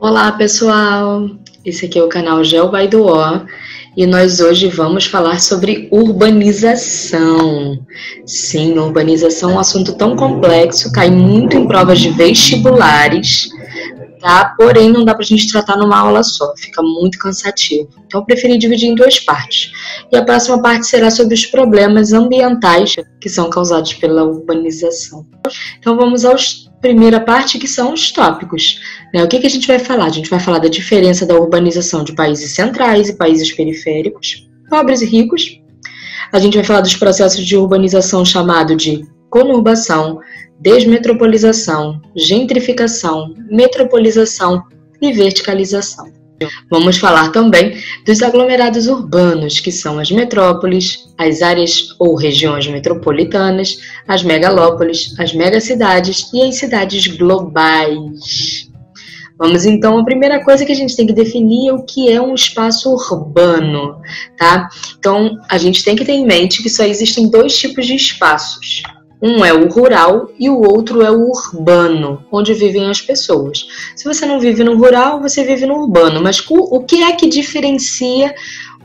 Olá pessoal, esse aqui é o canal Geo by do O e nós hoje vamos falar sobre urbanização. Sim, urbanização é um assunto tão complexo, cai muito em provas de vestibulares, tá? Porém não dá pra gente tratar numa aula só, fica muito cansativo. Então eu preferi dividir em duas partes. E a próxima parte será sobre os problemas ambientais que são causados pela urbanização. Então vamos à primeira parte, que são os tópicos. O que a gente vai falar? A gente vai falar da diferença da urbanização de países centrais e países periféricos, pobres e ricos. A gente vai falar dos processos de urbanização chamado de conurbação, desmetropolização, gentrificação, metropolização e verticalização. Vamos falar também dos aglomerados urbanos, que são as metrópoles, as áreas ou regiões metropolitanas, as megalópolis, as megacidades e as cidades globais. Vamos então, a primeira coisa que a gente tem que definir é o que é um espaço urbano, tá? Então, a gente tem que ter em mente que só existem dois tipos de espaços. Um é o rural e o outro é o urbano, onde vivem as pessoas. Se você não vive no rural, você vive no urbano. Mas o que é que diferencia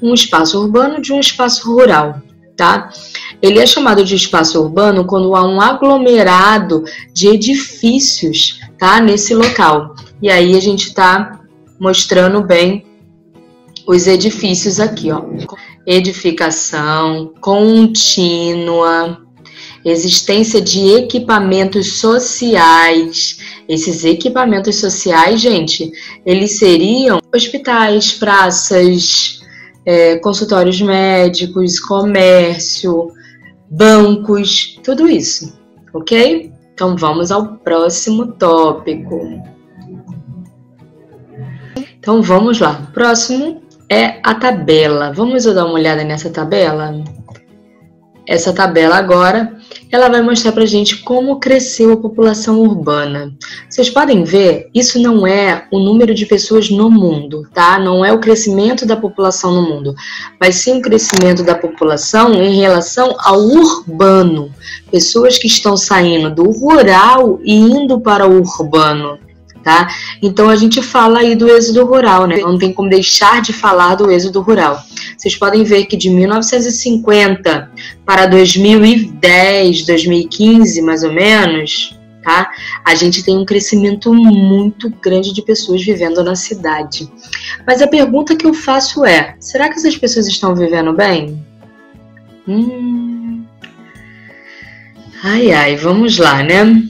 um espaço urbano de um espaço rural, tá? Ele é chamado de espaço urbano quando há um aglomerado de edifícios, tá, nesse local. E aí a gente está mostrando bem os edifícios aqui, ó. Edificação contínua, existência de equipamentos sociais. Esses equipamentos sociais, gente, eles seriam hospitais, praças, consultórios médicos, comércio, bancos, tudo isso, ok? Então vamos ao próximo tópico. Então vamos lá. O próximo é a tabela. Vamos dar uma olhada nessa tabela? Essa tabela agora, ela vai mostrar pra gente como cresceu a população urbana. Vocês podem ver, isso não é o número de pessoas no mundo, tá? Não é o crescimento da população no mundo, mas sim o crescimento da população em relação ao urbano. Pessoas que estão saindo do rural e indo para o urbano, tá? Então a gente fala aí do êxodo rural, né? Não tem como deixar de falar do êxodo rural. Vocês podem ver que de 1950 para 2010, 2015, mais ou menos, tá? A gente tem um crescimento muito grande de pessoas vivendo na cidade. Mas a pergunta que eu faço é, será que essas pessoas estão vivendo bem? Ai, vamos lá, né?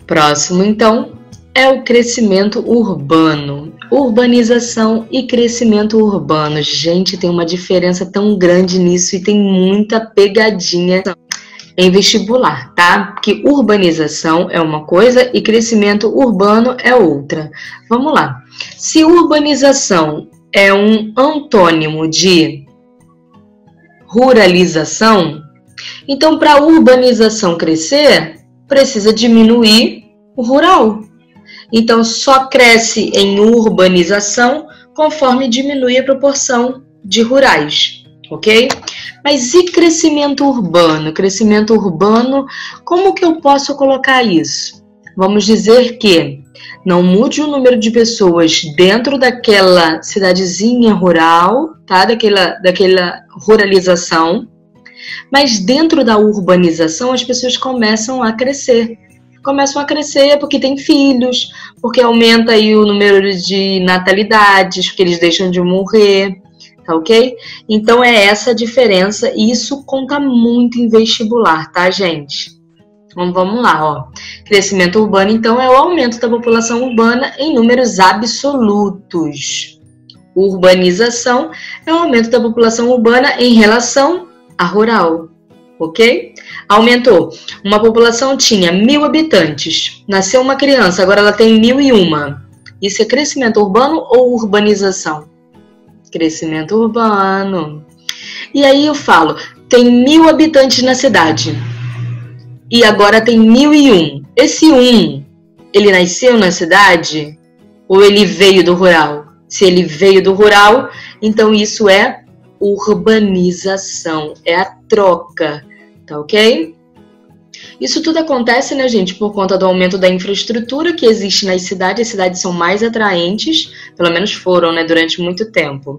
Próximo, então, é o crescimento urbano. Urbanização e crescimento urbano. Gente, tem uma diferença tão grande nisso e tem muita pegadinha em vestibular, tá? Porque urbanização é uma coisa e crescimento urbano é outra. Vamos lá. Se urbanização é um antônimo de ruralização, então para a urbanização crescer, precisa diminuir o rural. Então, só cresce em urbanização conforme diminui a proporção de rurais, ok? Mas e crescimento urbano? Crescimento urbano, como que eu posso colocar isso? Vamos dizer que não mude o número de pessoas dentro daquela cidadezinha rural, tá? Daquela ruralização, mas dentro da urbanização as pessoas começam a crescer. Começam a crescer porque tem filhos, porque aumenta aí o número de natalidades, porque eles deixam de morrer, tá ok? Então é essa a diferença e isso conta muito em vestibular, tá, gente? Então vamos lá, ó. Crescimento urbano, então, é o aumento da população urbana em números absolutos. Urbanização é o aumento da população urbana em relação à rural, ok? Aumentou. Uma população tinha 1.000 habitantes. Nasceu uma criança, agora ela tem 1.001. Isso é crescimento urbano ou urbanização? Crescimento urbano. E aí eu falo, tem 1.000 habitantes na cidade. E agora tem 1.001. Esse 1, ele nasceu na cidade? Ou ele veio do rural? Se ele veio do rural, então isso é urbanização. É a troca. Tá ok? Isso tudo acontece, né, gente, por conta do aumento da infraestrutura que existe nas cidades. As cidades são mais atraentes, pelo menos foram, né, durante muito tempo.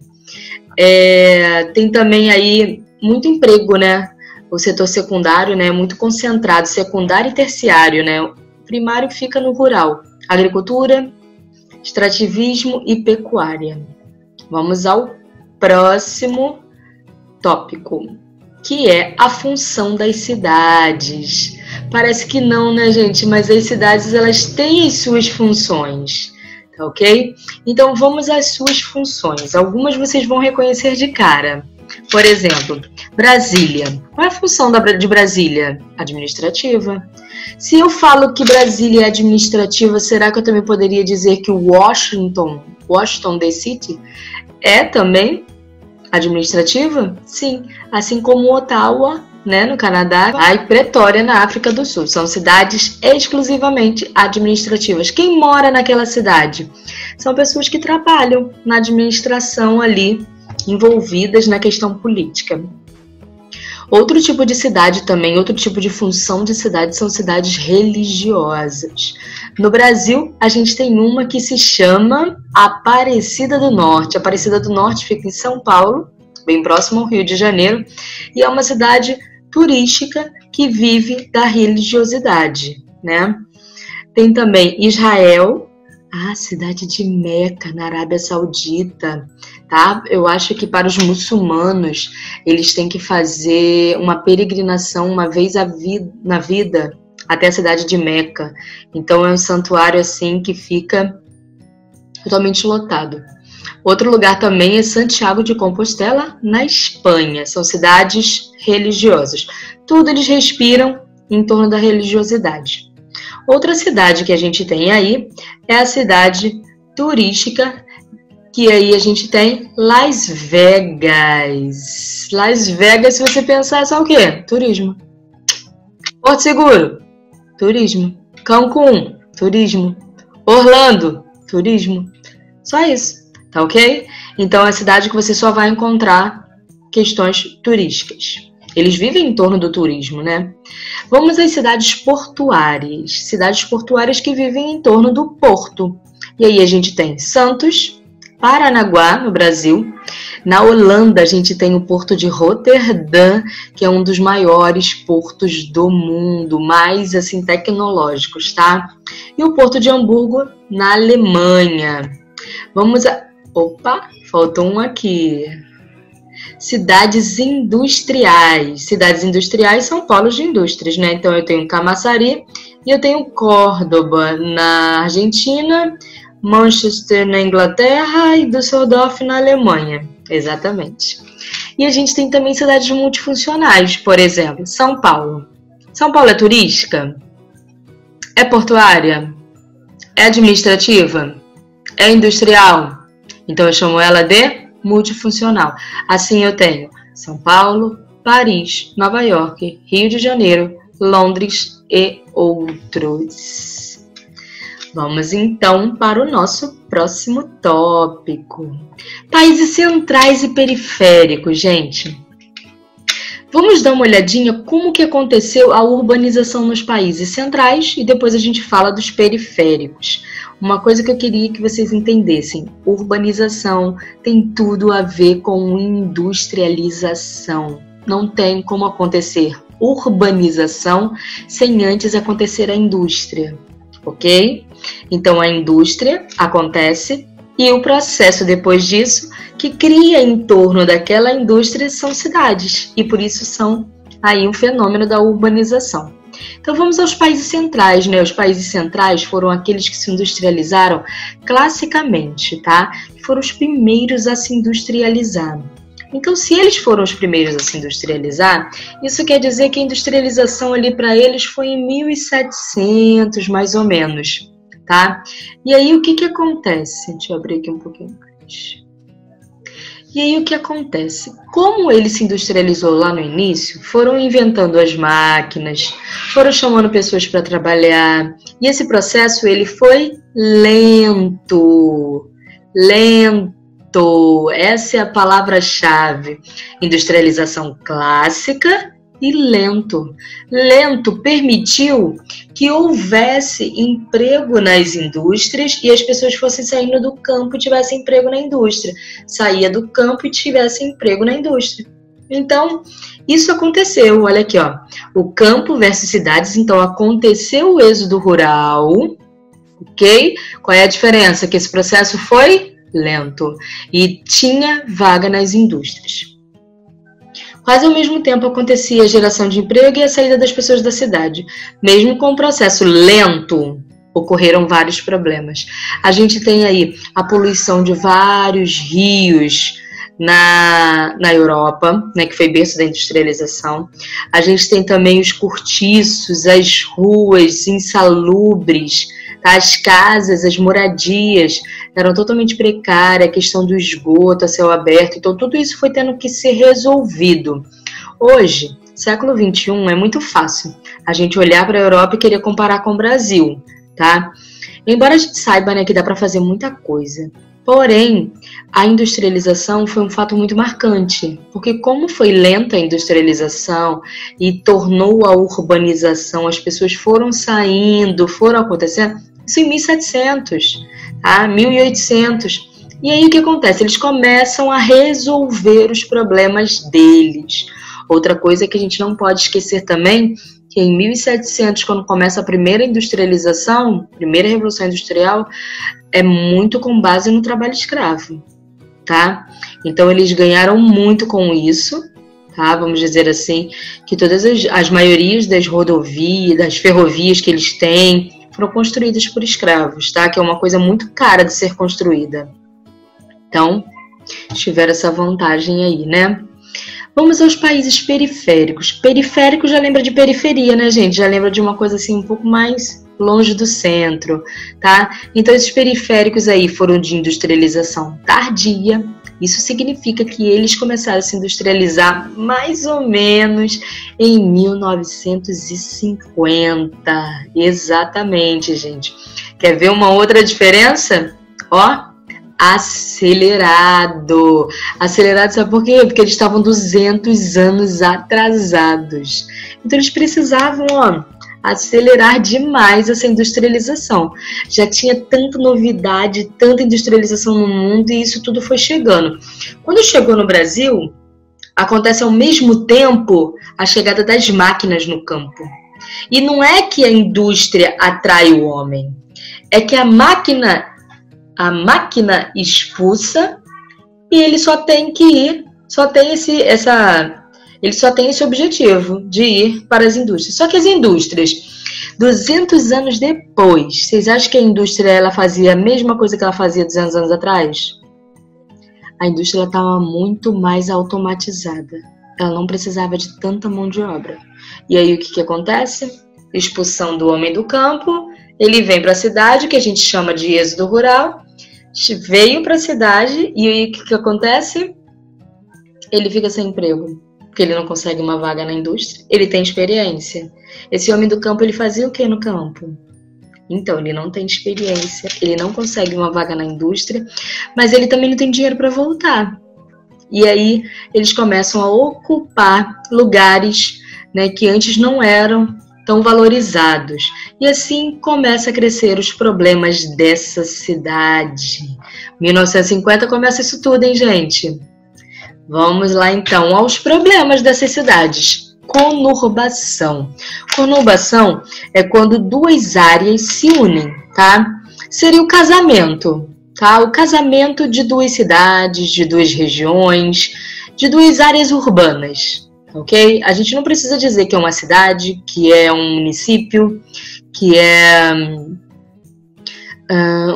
Tem também aí muito emprego, né? O setor secundário, né, é muito concentrado, secundário e terciário, né? O primário fica no rural, agricultura, extrativismo e pecuária. Vamos ao próximo tópico, que é a função das cidades. Parece que não, né, gente? Mas as cidades, elas têm as suas funções, tá ok? Então, vamos às suas funções. Algumas vocês vão reconhecer de cara. Por exemplo, Brasília. Qual é a função de Brasília? Administrativa. Se eu falo que Brasília é administrativa, será que eu também poderia dizer que Washington DC é também administrativa? Sim, assim como Ottawa, né, no Canadá, e Pretória, na África do Sul. São cidades exclusivamente administrativas. Quem mora naquela cidade? São pessoas que trabalham na administração ali, envolvidas na questão política. Outro tipo de cidade também, outro tipo de função de cidade são cidades religiosas. No Brasil, a gente tem uma que se chama Aparecida do Norte. Aparecida do Norte fica em São Paulo, bem próximo ao Rio de Janeiro, e é uma cidade turística que vive da religiosidade, né? Tem também Israel, a cidade de Meca, na Arábia Saudita, tá? Eu acho que para os muçulmanos, eles têm que fazer uma peregrinação uma vez na vida até a cidade de Meca. Então é um santuário assim que fica totalmente lotado. Outro lugar também é Santiago de Compostela, na Espanha. São cidades religiosas. Tudo eles respiram em torno da religiosidade. Outra cidade que a gente tem aí é a cidade turística, que aí a gente tem Las Vegas. Las Vegas, se você pensar, é só o quê? Turismo. Porto Seguro, turismo. Cancún, turismo. Orlando, turismo. Só isso, tá ok? Então é a cidade que você só vai encontrar questões turísticas. Eles vivem em torno do turismo, né? Vamos às cidades portuárias. Cidades portuárias que vivem em torno do porto. E aí a gente tem Santos, Paranaguá, no Brasil. Na Holanda, a gente tem o porto de Roterdã, que é um dos maiores portos do mundo, mais assim tecnológicos, tá? E o porto de Hamburgo, na Alemanha. Vamos a... Opa, faltou um aqui. Cidades industriais. Cidades industriais são polos de indústrias, né? Então eu tenho Camaçari e eu tenho Córdoba na Argentina, Manchester na Inglaterra e Düsseldorf na Alemanha. Exatamente. E a gente tem também cidades multifuncionais, por exemplo, São Paulo. São Paulo é turística? É portuária? É administrativa? É industrial? Então eu chamo ela de multifuncional. Assim eu tenho São Paulo, Paris, Nova York, Rio de Janeiro, Londres e outros. Vamos então para o nosso próximo tópico. Países centrais e periféricos, gente. Vamos dar uma olhadinha como que aconteceu a urbanização nos países centrais e depois a gente fala dos periféricos. Uma coisa que eu queria que vocês entendessem, urbanização tem tudo a ver com industrialização. Não tem como acontecer urbanização sem antes acontecer a indústria, ok? Então a indústria acontece e o processo depois disso que cria em torno daquela indústria são cidades e por isso são aí um fenômeno da urbanização. Então vamos aos países centrais, né? Os países centrais foram aqueles que se industrializaram classicamente, tá? Foram os primeiros a se industrializar. Então, se eles foram os primeiros a se industrializar, isso quer dizer que a industrialização ali para eles foi em 1700, mais ou menos, tá? E aí o que acontece? Deixa eu abrir aqui um pouquinho mais. E aí o que acontece? Como ele se industrializou lá no início, foram inventando as máquinas, foram chamando pessoas para trabalhar, e esse processo ele foi lento. Essa é a palavra-chave. Industrialização clássica e lento. Lento permitiu que houvesse emprego nas indústrias e as pessoas fossem saindo do campo e tivessem emprego na indústria. Saía do campo e tivesse emprego na indústria. Então, isso aconteceu. Olha aqui, ó. O campo versus cidades. Então, aconteceu o êxodo rural, ok? Qual é a diferença? Que esse processo foi lento e tinha vaga nas indústrias. Quase ao mesmo tempo acontecia a geração de emprego e a saída das pessoas da cidade. Mesmo com o processo lento, ocorreram vários problemas. A gente tem aí a poluição de vários rios na Europa, né, que foi berço da industrialização. A gente tem também os cortiços, as ruas insalubres, as casas, as moradias eram totalmente precárias, a questão do esgoto a céu aberto, então tudo isso foi tendo que ser resolvido. Hoje, século XXI, é muito fácil a gente olhar para a Europa e querer comparar com o Brasil, tá? Embora a gente saiba, né, que dá para fazer muita coisa, porém, a industrialização foi um fato muito marcante, porque como foi lenta a industrialização e tornou a urbanização, as pessoas foram saindo, foram acontecendo, isso em 1700, tá? 1800. E aí o que acontece? Eles começam a resolver os problemas deles. Outra coisa que a gente não pode esquecer também, que em 1700, quando começa a primeira industrialização, primeira revolução industrial, é muito com base no trabalho escravo, tá? Então eles ganharam muito com isso, tá? Vamos dizer assim, que todas as maiorias das rodovias, das ferrovias que eles têm, foram construídas por escravos, tá? Que é uma coisa muito cara de ser construída. Então, tiveram essa vantagem aí, né? Vamos aos países periféricos. Periférico já lembra de periferia, né, gente? Já lembra de uma coisa assim um pouco mais longe do centro, tá? Então, esses periféricos aí foram de industrialização tardia. Isso significa que eles começaram a se industrializar mais ou menos em 1950. Exatamente, gente. Quer ver uma outra diferença? Ó, acelerado. Acelerado, sabe por quê? Porque eles estavam 200 anos atrasados. Então, eles precisavam, ó, acelerar demais essa industrialização. Já tinha tanta novidade, tanta industrialização no mundo e isso tudo foi chegando. Quando chegou no Brasil, acontece ao mesmo tempo a chegada das máquinas no campo. E não é que a indústria atrai o homem, é que a máquina expulsa e ele só tem que ir, ele só tem esse objetivo de ir para as indústrias. Só que as indústrias, 200 anos depois, vocês acham que a indústria ela fazia a mesma coisa que ela fazia 200 anos atrás? A indústria estava muito mais automatizada. Ela não precisava de tanta mão de obra. E aí o que acontece? Expulsão do homem do campo, ele vem para a cidade, que a gente chama de êxodo rural, veio para a cidade e aí o que acontece? Ele fica sem emprego. Porque ele não consegue uma vaga na indústria, ele tem experiência. Esse homem do campo, ele fazia o que no campo? Então, ele não tem experiência, ele não consegue uma vaga na indústria, mas ele também não tem dinheiro para voltar. E aí, eles começam a ocupar lugares, né, que antes não eram tão valorizados. E assim começa a crescer os problemas dessa cidade. 1950 começa isso tudo, hein, gente? Vamos lá, então, aos problemas dessas cidades. Conurbação. Conurbação é quando duas áreas se unem, tá? Seria o casamento, tá? O casamento de duas cidades, de duas regiões, de duas áreas urbanas, ok? A gente não precisa dizer que é uma cidade, que é um município, que é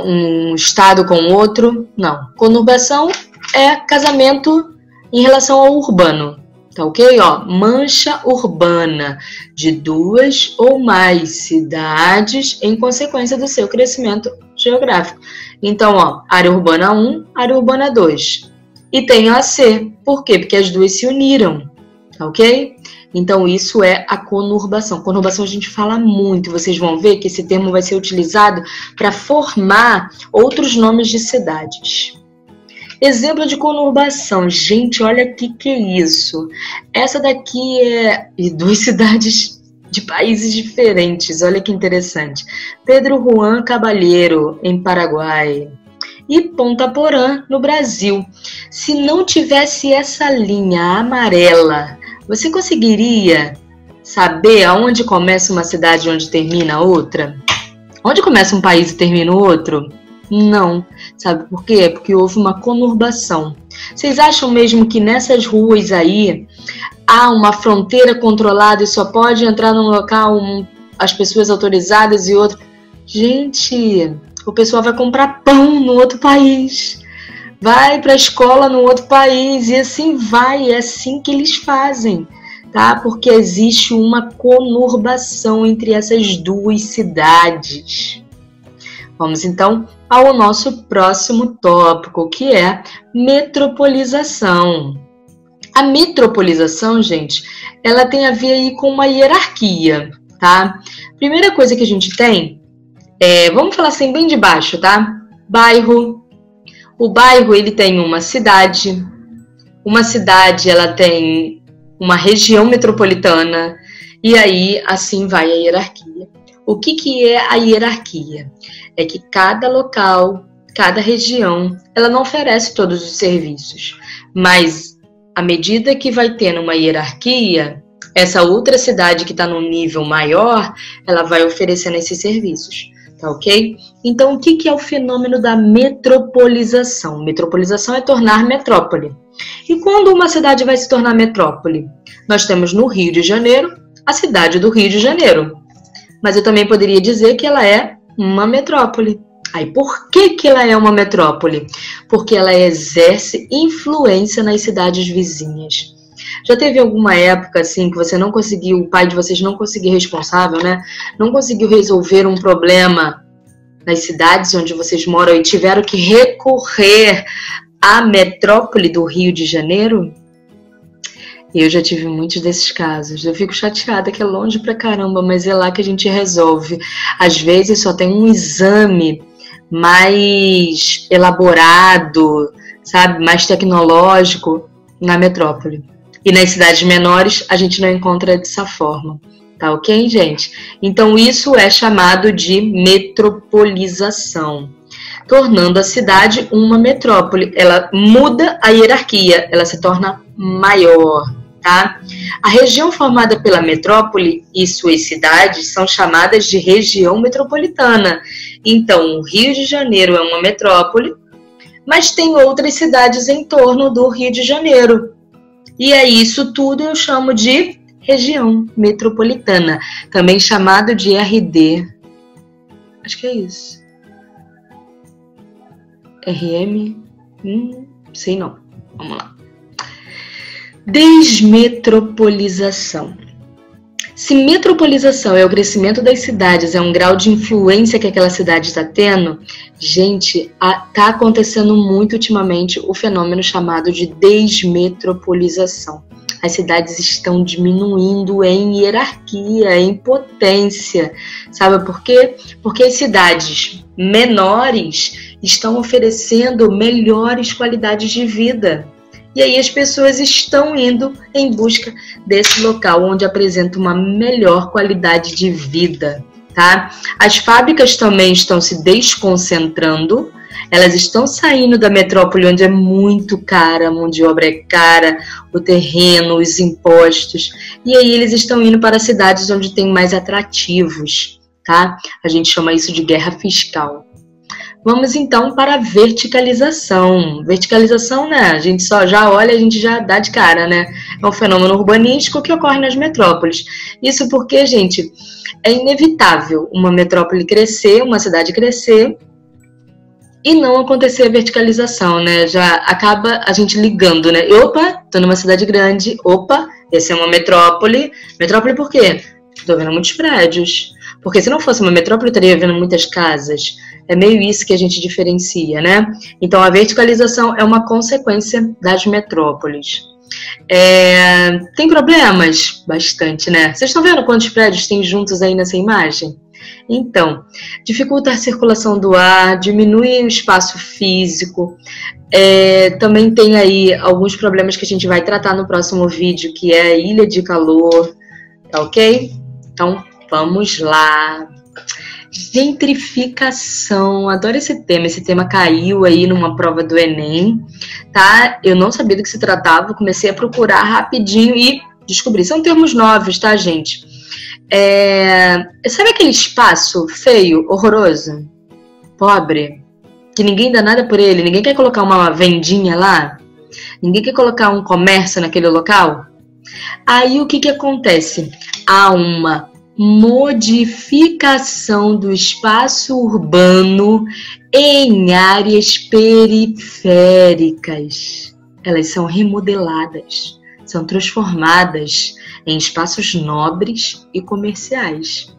um estado com outro. Não. Conurbação é casamento em relação ao urbano, tá ok? Ó, mancha urbana de duas ou mais cidades em consequência do seu crescimento geográfico. Então, ó, área urbana 1, área urbana 2. E tem a AC. Por quê? Porque as duas se uniram, tá ok? Então, isso é a conurbação. Conurbação a gente fala muito, vocês vão ver que esse termo vai ser utilizado para formar outros nomes de cidades. Exemplo de conurbação. Gente, olha que é isso. Essa daqui é de duas cidades de países diferentes. Olha que interessante. Pedro Juan Caballero, em Paraguai. E Ponta Porã, no Brasil. Se não tivesse essa linha amarela, você conseguiria saber aonde começa uma cidade e onde termina a outra? Onde começa um país e termina o outro? Não. Sabe por quê? Porque houve uma conurbação. Vocês acham mesmo que nessas ruas aí há uma fronteira controlada e só pode entrar num local as pessoas autorizadas e outro? Gente, o pessoal vai comprar pão no outro país, vai para a escola no outro país e assim vai, é assim que eles fazem, tá? Porque existe uma conurbação entre essas duas cidades. Vamos então ao nosso próximo tópico, que é metropolização. A metropolização, gente, ela tem a ver aí com uma hierarquia, tá? Primeira coisa que a gente tem vamos falar assim bem de baixo, tá? Bairro. O bairro, ele tem uma cidade ela tem uma região metropolitana, e aí assim vai a hierarquia. O que é a hierarquia? É que cada local, cada região, ela não oferece todos os serviços, mas à medida que vai tendo uma hierarquia, essa outra cidade que está num nível maior, ela vai oferecendo esses serviços. Tá ok? Então, o que é o fenômeno da metropolização? Metropolização é tornar metrópole. E quando uma cidade vai se tornar metrópole? Nós temos no Rio de Janeiro a cidade do Rio de Janeiro. Mas eu também poderia dizer que ela é uma metrópole. Aí, por que ela é uma metrópole? Porque ela exerce influência nas cidades vizinhas. Já teve alguma época assim que você não conseguiu, o pai de vocês não conseguiu responsável, né? Não conseguiu resolver um problema nas cidades onde vocês moram e tiveram que recorrer à metrópole do Rio de Janeiro? Eu já tive muitos desses casos. Eu fico chateada que é longe pra caramba, mas é lá que a gente resolve. Às vezes só tem um exame mais elaborado, sabe, mais tecnológico na metrópole. E nas cidades menores a gente não encontra dessa forma, tá ok, gente? Então isso é chamado de metropolização, tornando a cidade uma metrópole. Ela muda a hierarquia, ela se torna maior, tá? A região formada pela metrópole e suas cidades são chamadas de região metropolitana. Então o Rio de Janeiro é uma metrópole, mas tem outras cidades em torno do Rio de Janeiro. E aí, isso tudo eu chamo de região metropolitana, também chamado de RD. Acho que é isso. RM? Sei não. Vamos lá. Desmetropolização. Se metropolização é o crescimento das cidades, é um grau de influência que aquela cidade está tendo, gente, está acontecendo muito ultimamente o fenômeno chamado de desmetropolização. As cidades estão diminuindo em hierarquia, em potência. Sabe por quê? Porque as cidades menores estão oferecendo melhores qualidades de vida. E aí as pessoas estão indo em busca desse local onde apresenta uma melhor qualidade de vida, tá? As fábricas também estão se desconcentrando, elas estão saindo da metrópole onde é muito cara, a mão de obra é cara, o terreno, os impostos, e aí eles estão indo para cidades onde tem mais atrativos, tá? A gente chama isso de guerra fiscal. Vamos então para a verticalização. Verticalização, né? A gente só já olha, a gente já dá de cara, né? É um fenômeno urbanístico que ocorre nas metrópoles. Isso porque, gente, é inevitável uma metrópole crescer, uma cidade crescer e não acontecer a verticalização, né? Já acaba a gente ligando, né? Opa, tô numa cidade grande, opa, essa é uma metrópole. Metrópole por quê? Tô vendo muitos prédios. Porque se não fosse uma metrópole, eu estaria vendo muitas casas. É meio isso que a gente diferencia, né? Então, a verticalização é uma consequência das metrópoles. Tem problemas? Bastante, né? Vocês estão vendo quantos prédios tem juntos aí nessa imagem? Então, dificulta a circulação do ar, diminui o espaço físico, também tem aí alguns problemas que a gente vai tratar no próximo vídeo, que é a ilha de calor, tá ok? Então, vamos lá. Gentrificação, adoro esse tema caiu aí numa prova do Enem, tá? Eu não sabia do que se tratava, comecei a procurar rapidinho e descobri. São termos novos, tá, gente? Sabe aquele espaço feio, horroroso, pobre, que ninguém dá nada por ele, ninguém quer colocar uma vendinha lá, ninguém quer colocar um comércio naquele local? Aí o que acontece? Há uma modificação do espaço urbano em áreas periféricas. Elas são remodeladas, são transformadas em espaços nobres e comerciais.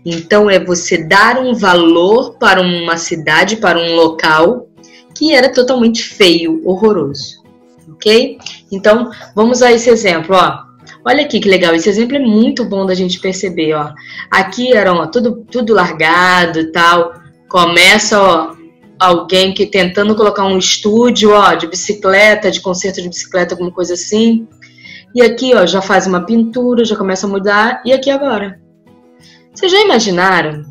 Então é você dar um valor para uma cidade, para um local que era totalmente feio, horroroso, ok? Então vamos a esse exemplo, ó. Olha aqui que legal, esse exemplo é muito bom da gente perceber, ó. Aqui era, ó, tudo largado e tal. Começa, ó, alguém que tentando colocar um estúdio, ó, de bicicleta, de concerto de bicicleta, alguma coisa assim. E aqui, ó, já faz uma pintura, já começa a mudar. E aqui agora? Vocês já imaginaram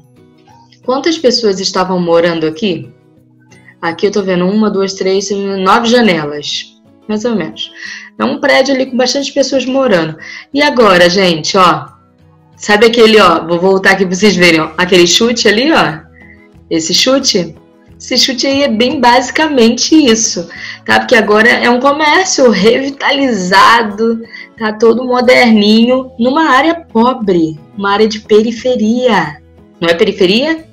quantas pessoas estavam morando aqui? Aqui eu tô vendo 1, 2, 3, 9 janelas, mais ou menos. É um prédio ali com bastante pessoas morando. E agora, gente, ó, sabe aquele, ó, vou voltar aqui pra vocês verem, ó, aquele chute ali, ó, esse chute aí é bem basicamente isso, tá? Porque agora é um comércio revitalizado, tá todo moderninho, numa área pobre, uma área de periferia. Não é periferia?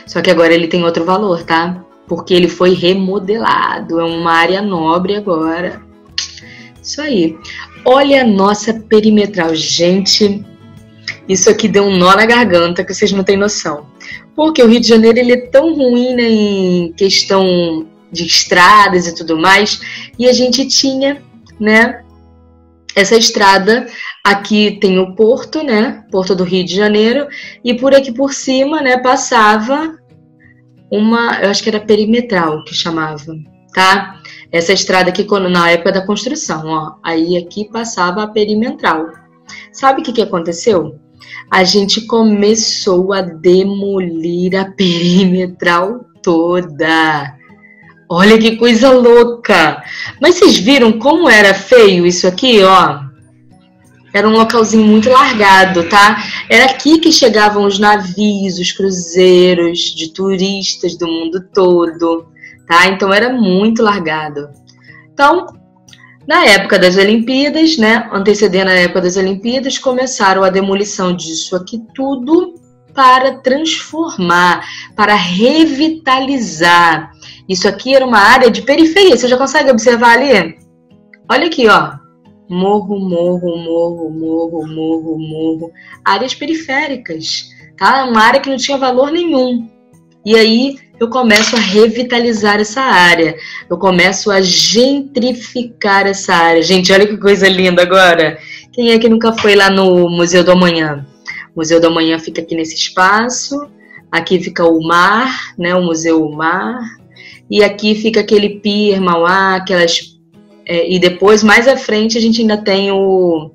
Só que agora ele tem outro valor, tá? Porque ele foi remodelado, é uma área nobre agora. Isso aí. Olha a nossa perimetral. Gente, isso aqui deu um nó na garganta que vocês não têm noção. Porque o Rio de Janeiro ele é tão ruim, né, em questão de estradas e tudo mais. E a gente tinha, né, essa estrada. Aqui tem o porto, né, Porto do Rio de Janeiro. E por aqui por cima, né, passava uma, eu acho que era perimetral que chamava, tá? Essa estrada aqui, na época da construção, ó, aí aqui passava a perimetral. Sabe o que aconteceu? A gente começou a demolir a perimetral toda. Olha que coisa louca! Mas vocês viram como era feio isso aqui, ó? Era um localzinho muito largado, tá? Era aqui que chegavam os navios, os cruzeiros de turistas do mundo todo, tá? Então era muito largado. Então, na época das Olimpíadas, né, antecedendo a época das Olimpíadas, começaram a demolição disso aqui tudo para transformar, para revitalizar. Isso aqui era uma área de periferia, você já consegue observar ali? Olha aqui, ó. Morro, morro, morro, morro, morro, morro. Áreas periféricas, tá? Uma área que não tinha valor nenhum. E aí eu começo a revitalizar essa área. Eu começo a gentrificar essa área. Gente, olha que coisa linda agora. Quem é que nunca foi lá no Museu do Amanhã? O Museu do Amanhã fica aqui nesse espaço. Aqui fica o mar, né? O Museu Mar. E aqui fica aquele Pier Mauá, aquelas... e depois, mais à frente, a gente ainda tem o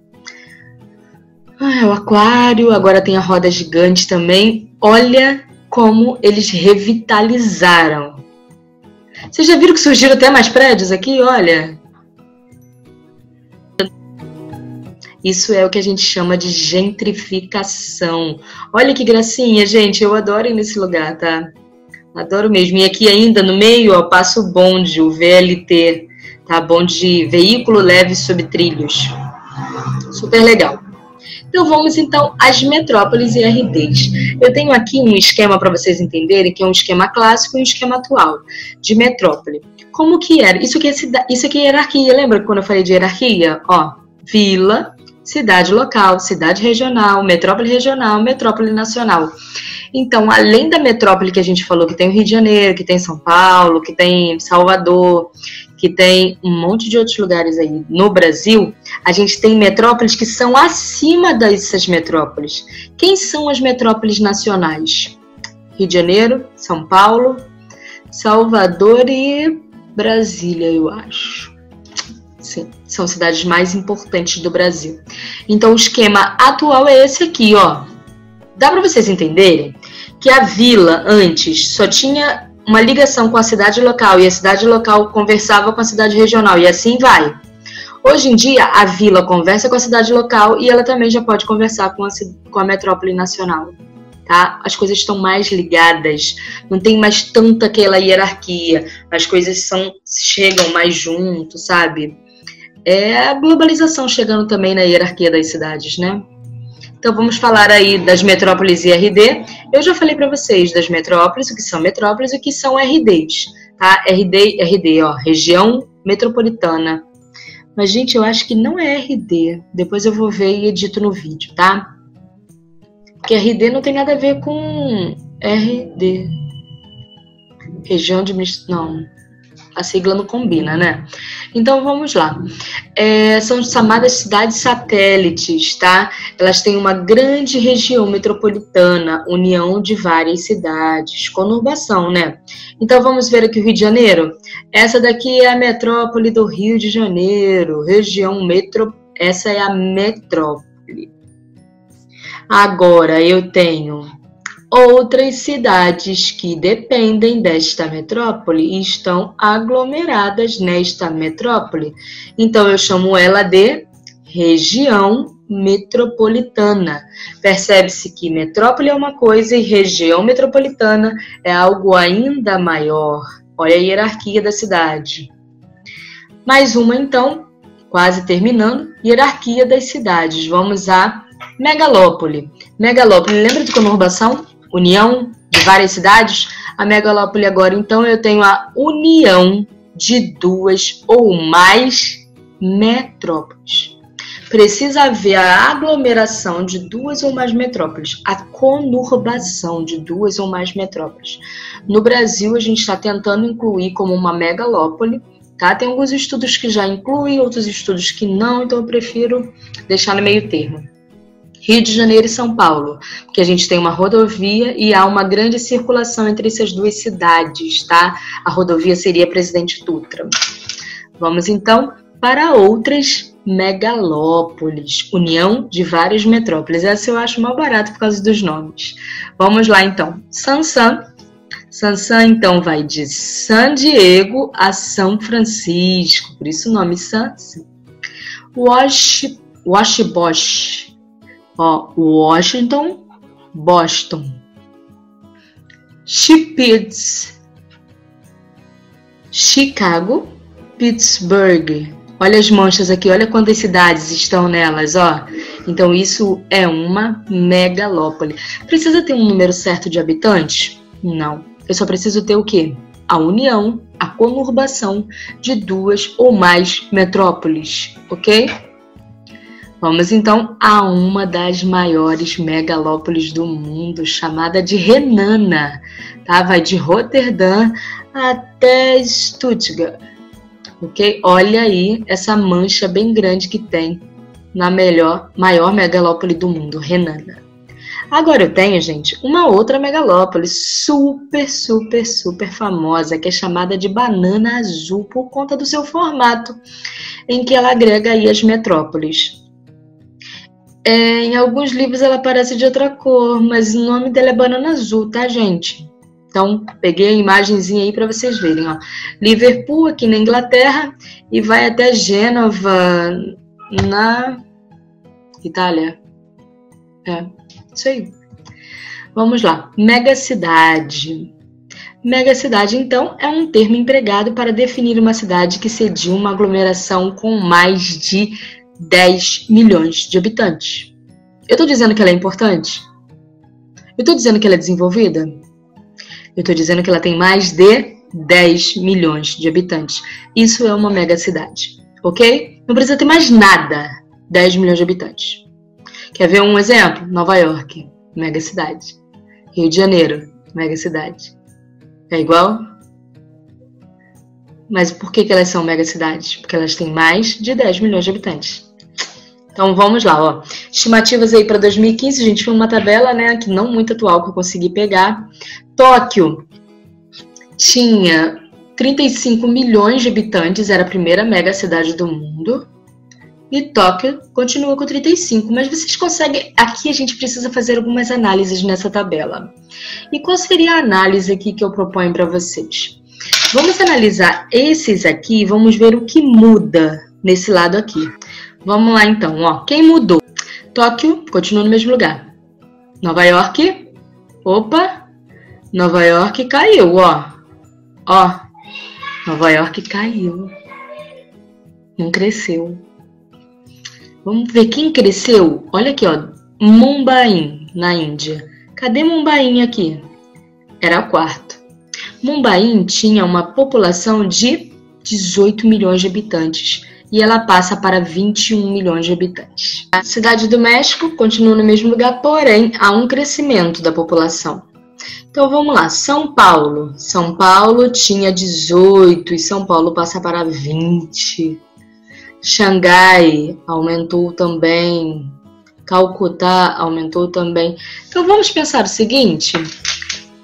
aquário, agora tem a roda gigante também. Olha como eles revitalizaram. Vocês já viram que surgiram até mais prédios aqui? Olha. Isso é o que a gente chama de gentrificação. Olha que gracinha, gente. Eu adoro ir nesse lugar, tá? Adoro mesmo. E aqui ainda no meio, ó, passa o bonde, o VLT. Tá bom, de veículo leve sob trilhos. Super legal. Então vamos então às metrópoles e RDs. Eu tenho aqui um esquema para vocês entenderem, que é um esquema clássico e um esquema atual de metrópole. Como que era? Isso aqui é hierarquia. Lembra quando eu falei de hierarquia? Ó, vila, cidade local, cidade regional, metrópole nacional. Então, além da metrópole que a gente falou, que tem o Rio de Janeiro, que tem São Paulo, que tem Salvador, que tem um monte de outros lugares aí no Brasil, a gente tem metrópoles que são acima dessas metrópoles. Quem são as metrópoles nacionais? Rio de Janeiro, São Paulo, Salvador e Brasília, eu acho. Sim, são cidades mais importantes do Brasil. Então, o esquema atual é esse aqui, ó. Dá para vocês entenderem que a vila antes só tinha uma ligação com a cidade local e a cidade local conversava com a cidade regional e assim vai. Hoje em dia, a vila conversa com a cidade local e ela também já pode conversar com a metrópole nacional. Tá? As coisas estão mais ligadas, não tem mais tanta aquela hierarquia, as coisas chegam mais junto, sabe? É a globalização chegando também na hierarquia das cidades, né? Então vamos falar aí das metrópoles e RD. Eu já falei para vocês das metrópoles, o que são metrópoles e o que são RDs, tá? RD, ó, região metropolitana. Mas, gente, eu acho que não é RD. Depois eu vou ver e edito no vídeo, tá? Porque RD não tem nada a ver com RD. Região de... Não, a sigla não combina, né? Então, vamos lá. São chamadas cidades satélites, tá? Elas têm uma grande região metropolitana, união de várias cidades, conurbação, né? Então, vamos ver aqui o Rio de Janeiro. Essa daqui é a metrópole do Rio de Janeiro, região essa é a metrópole. Agora, eu tenho outras cidades que dependem desta metrópole e estão aglomeradas nesta metrópole. Então, eu chamo ela de região metropolitana. Percebe-se que metrópole é uma coisa e região metropolitana é algo ainda maior. Olha a hierarquia da cidade. Mais uma, então, quase terminando, hierarquia das cidades. Vamos à megalópole. Megalópole, lembra de conurbação? União de várias cidades? A megalópole agora, então, eu tenho a união de duas ou mais metrópoles. Precisa haver a aglomeração de duas ou mais metrópoles, a conurbação de duas ou mais metrópoles. No Brasil, a gente está tentando incluir como uma megalópole, tá? Tem alguns estudos que já incluem, outros estudos que não, então eu prefiro deixar no meio termo. Rio de Janeiro e São Paulo, porque a gente tem uma rodovia e há uma grande circulação entre essas duas cidades, tá? A rodovia seria Presidente Dutra. Vamos então para outras megalópolis, união de várias metrópoles. Essa eu acho mais barato por causa dos nomes. Vamos lá então. Sansan, então, vai de San Diego a São Francisco, por isso o nome Sansan. Washington, Washington, Boston. Chicago, Pittsburgh. Olha as manchas aqui, olha quantas cidades estão nelas, ó. Então isso é uma megalópole. Precisa ter um número certo de habitantes? Não. Eu só preciso ter o quê? A união, a conurbação de duas ou mais metrópoles, ok? Vamos então a uma das maiores megalópolis do mundo, chamada de Renana, tá? Vai de Roterdã até Stuttgart, ok? Olha aí essa mancha bem grande que tem na maior megalópole do mundo, Renana. Agora eu tenho, gente, uma outra megalópole super famosa, que é chamada de Banana Azul, por conta do seu formato, em que ela agrega aí as metrópoles. Em alguns livros ela aparece de outra cor, mas o nome dela é Banana Azul, tá, gente? Então, peguei a imagenzinha aí para vocês verem, ó. Liverpool, aqui na Inglaterra, e vai até Gênova, na Itália. Isso aí. Vamos lá. Megacidade. Megacidade, então, é um termo empregado para definir uma cidade que cedia uma aglomeração com mais de 10 milhões de habitantes. Eu estou dizendo que ela é importante? Eu estou dizendo que ela é desenvolvida? Eu estou dizendo que ela tem mais de 10 milhões de habitantes. Isso é uma megacidade, ok? Não precisa ter mais nada. 10 milhões de habitantes. Quer ver um exemplo? Nova York, megacidade. Rio de Janeiro, mega cidade. É igual? Mas por que elas são mega cidades? Porque elas têm mais de 10 milhões de habitantes. Então vamos lá, ó. Estimativas aí para 2015, a gente viu uma tabela, né, que não muito atual que eu consegui pegar. Tóquio tinha 35 milhões de habitantes, era a primeira mega cidade do mundo. E Tóquio continua com 35, mas vocês conseguem... Aqui a gente precisa fazer algumas análises nessa tabela. E qual seria a análise aqui que eu proponho para vocês? Vamos analisar esses aqui e vamos ver o que muda nesse lado aqui. Vamos lá então, ó. Quem mudou? Tóquio continua no mesmo lugar. Nova York, opa, Nova York caiu, ó. Ó, Nova York caiu. Não cresceu. Vamos ver quem cresceu. Olha aqui, ó. Mumbai, na Índia. Cadê Mumbai aqui? Era o quarto. Mumbai tinha uma população de 18 milhões de habitantes. E ela passa para 21 milhões de habitantes. A Cidade do México continua no mesmo lugar, porém há um crescimento da população. Então vamos lá, São Paulo. São Paulo tinha 18 e São Paulo passa para 20. Xangai aumentou também. Calcutá aumentou também. Então vamos pensar o seguinte: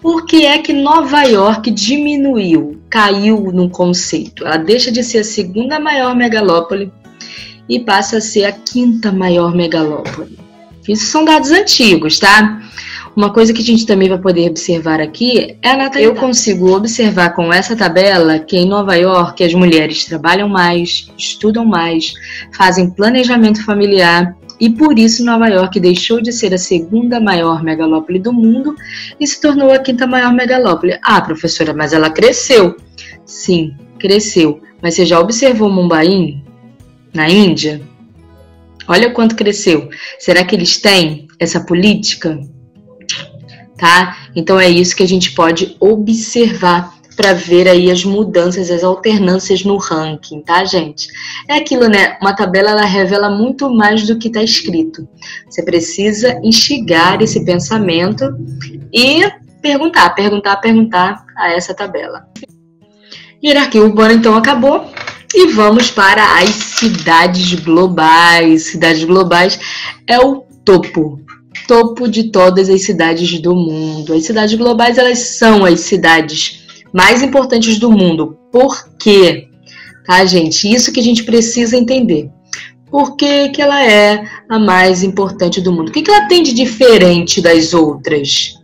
por que é que Nova York diminuiu, caiu no conceito? Ela deixa de ser a segunda maior megalópole e passa a ser a quinta maior megalópole. Isso são dados antigos, tá? Uma coisa que a gente também vai poder observar aqui é a natalidade. Eu consigo observar com essa tabela que em Nova York as mulheres trabalham mais, estudam mais, fazem planejamento familiar. E por isso Nova York deixou de ser a segunda maior megalópole do mundo e se tornou a quinta maior megalópole. Ah, professora, mas ela cresceu. Sim, cresceu. Mas você já observou Mumbai, na Índia? Olha quanto cresceu. Será que eles têm essa política? Tá? Então é isso que a gente pode observar para ver aí as mudanças, as alternâncias no ranking, tá, gente? É aquilo, né? Uma tabela, ela revela muito mais do que está escrito. Você precisa instigar esse pensamento e perguntar a essa tabela. Hierarquia urbana, então, acabou. E vamos para as cidades globais. Cidades globais é o topo de todas as cidades do mundo. As cidades globais, elas são as cidades mais importantes do mundo. Por quê? Tá, gente? Isso que a gente precisa entender. Por que que ela é a mais importante do mundo? O que que ela tem de diferente das outras?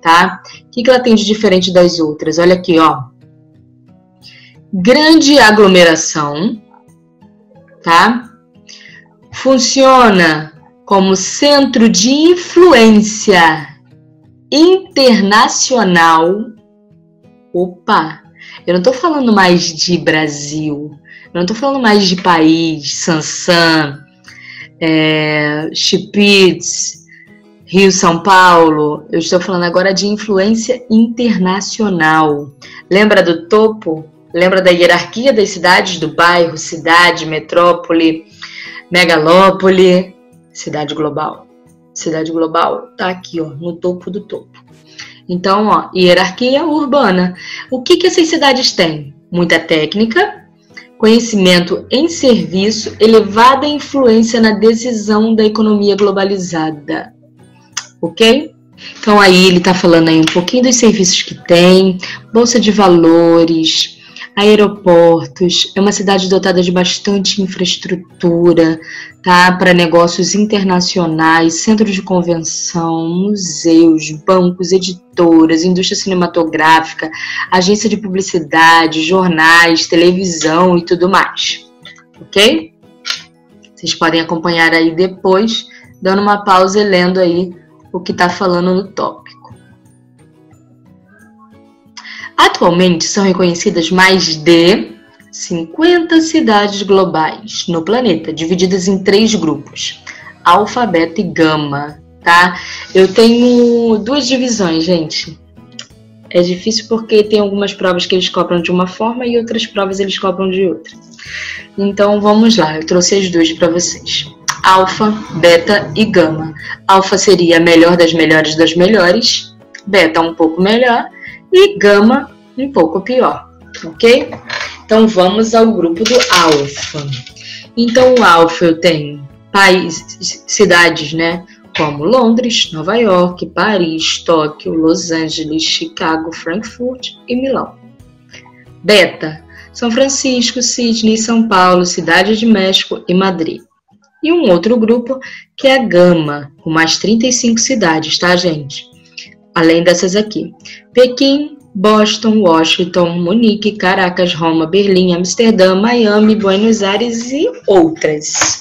Tá? O que que ela tem de diferente das outras? Olha aqui, ó. Grande aglomeração, tá? Funciona como centro de influência internacional. Opa, eu não tô falando mais de Brasil, eu não tô falando mais de país, Sansan, Chipits, Rio, São Paulo. Eu estou falando agora de influência internacional. Lembra do topo? Lembra da hierarquia das cidades, do bairro, cidade, metrópole, megalópole, cidade global. Cidade global tá aqui, ó, no topo do topo. Então, ó, hierarquia urbana. O que que essas cidades têm? Muita técnica, conhecimento em serviço, elevada influência na decisão da economia globalizada. Ok? Então, aí ele tá falando aí um pouquinho dos serviços que tem, bolsa de valores, aeroportos, é uma cidade dotada de bastante infraestrutura, tá? Para negócios internacionais, centros de convenção, museus, bancos, editoras, indústria cinematográfica, agência de publicidade, jornais, televisão e tudo mais, ok? Vocês podem acompanhar aí depois, dando uma pausa e lendo aí o que está falando no tópico. Atualmente são reconhecidas mais de 50 cidades globais no planeta, divididas em 3 grupos, alfa, beta e gama, tá? Eu tenho 2 divisões, gente. É difícil porque tem algumas provas que eles cobram de uma forma e outras provas eles cobram de outra. Então vamos lá, eu trouxe as 2 para vocês. Alfa, beta e gama. Alfa seria a melhor das melhores das melhores. beta um pouco melhor e gama um pouco pior, ok? Então vamos ao grupo do alfa. Então o alfa eu tenho cidades, né? Como Londres, Nova York, Paris, Tóquio, Los Angeles, Chicago, Frankfurt e Milão. Beta, São Francisco, Sydney, São Paulo, Cidade de México e Madrid. E um outro grupo que é a Gama, com mais 35 cidades, tá, gente? Além dessas aqui. Pequim, Boston, Washington, Munique, Caracas, Roma, Berlim, Amsterdã, Miami, Buenos Aires e outras.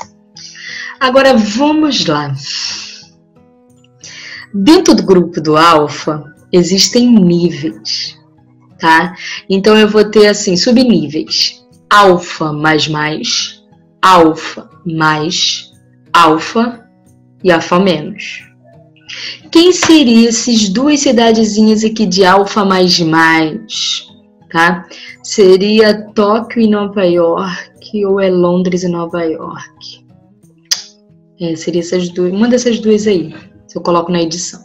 Agora vamos lá. Dentro do grupo do alfa, existem níveis, tá? Então eu vou ter assim, subníveis. Alfa mais, alfa mais, alfa e alfa menos. Quem seriam essas duas cidadezinhas aqui de alfa mais, tá? Seria Tóquio e Nova York ou é Londres e Nova York? Seria essas duas, uma dessas duas aí. Eu coloco na edição.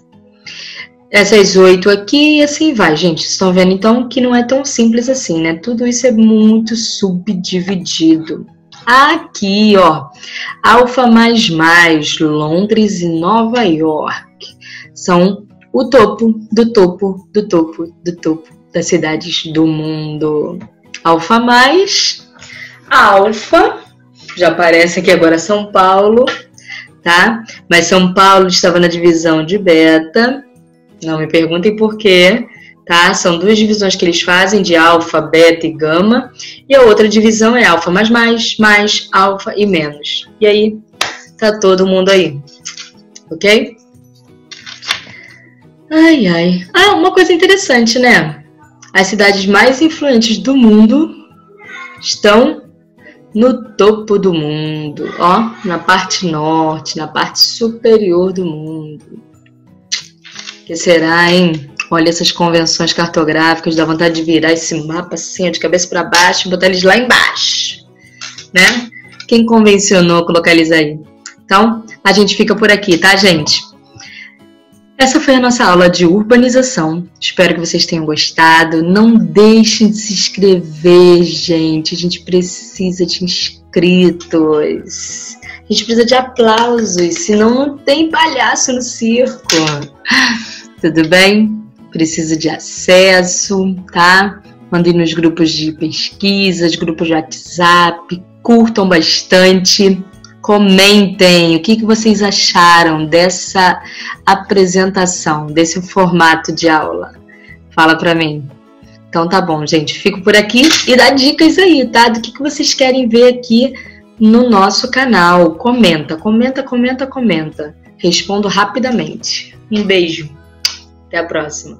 Essas 8 aqui e assim vai, gente. Vocês estão vendo então que não é tão simples assim, né? Tudo isso é muito subdividido. Aqui, ó, alfa mais, Londres e Nova York são o topo do topo do topo do topo das cidades do mundo. Alfa mais, alfa, já aparece aqui agora São Paulo, tá? Mas São Paulo estava na divisão de beta, não me perguntem por quê, tá? São duas divisões que eles fazem de alfa, beta e gama, e a outra divisão é alfa mais, alfa e menos. E aí, tá todo mundo aí, ok? Ai, ai. Ah, uma coisa interessante, né? As cidades mais influentes do mundo estão no topo do mundo, ó, na parte norte, na parte superior do mundo. Que será, hein? Olha essas convenções cartográficas, dá vontade de virar esse mapa assim, de cabeça para baixo e botar eles lá embaixo, né? Quem convencionou colocar eles aí? Então, a gente fica por aqui, tá, gente? Essa foi a nossa aula de urbanização. Espero que vocês tenham gostado. Não deixem de se inscrever, gente. A gente precisa de inscritos. A gente precisa de aplausos, senão não tem palhaço no circo. Tudo bem? Preciso de acesso, tá? Mandem nos grupos de pesquisas, grupos de WhatsApp. Curtam bastante. Comentem o que vocês acharam dessa apresentação, desse formato de aula. Fala pra mim. Então tá bom, gente. Fico por aqui e dá dicas aí, tá? Do que vocês querem ver aqui no nosso canal. Comenta. Respondo rapidamente. Um beijo. Até a próxima.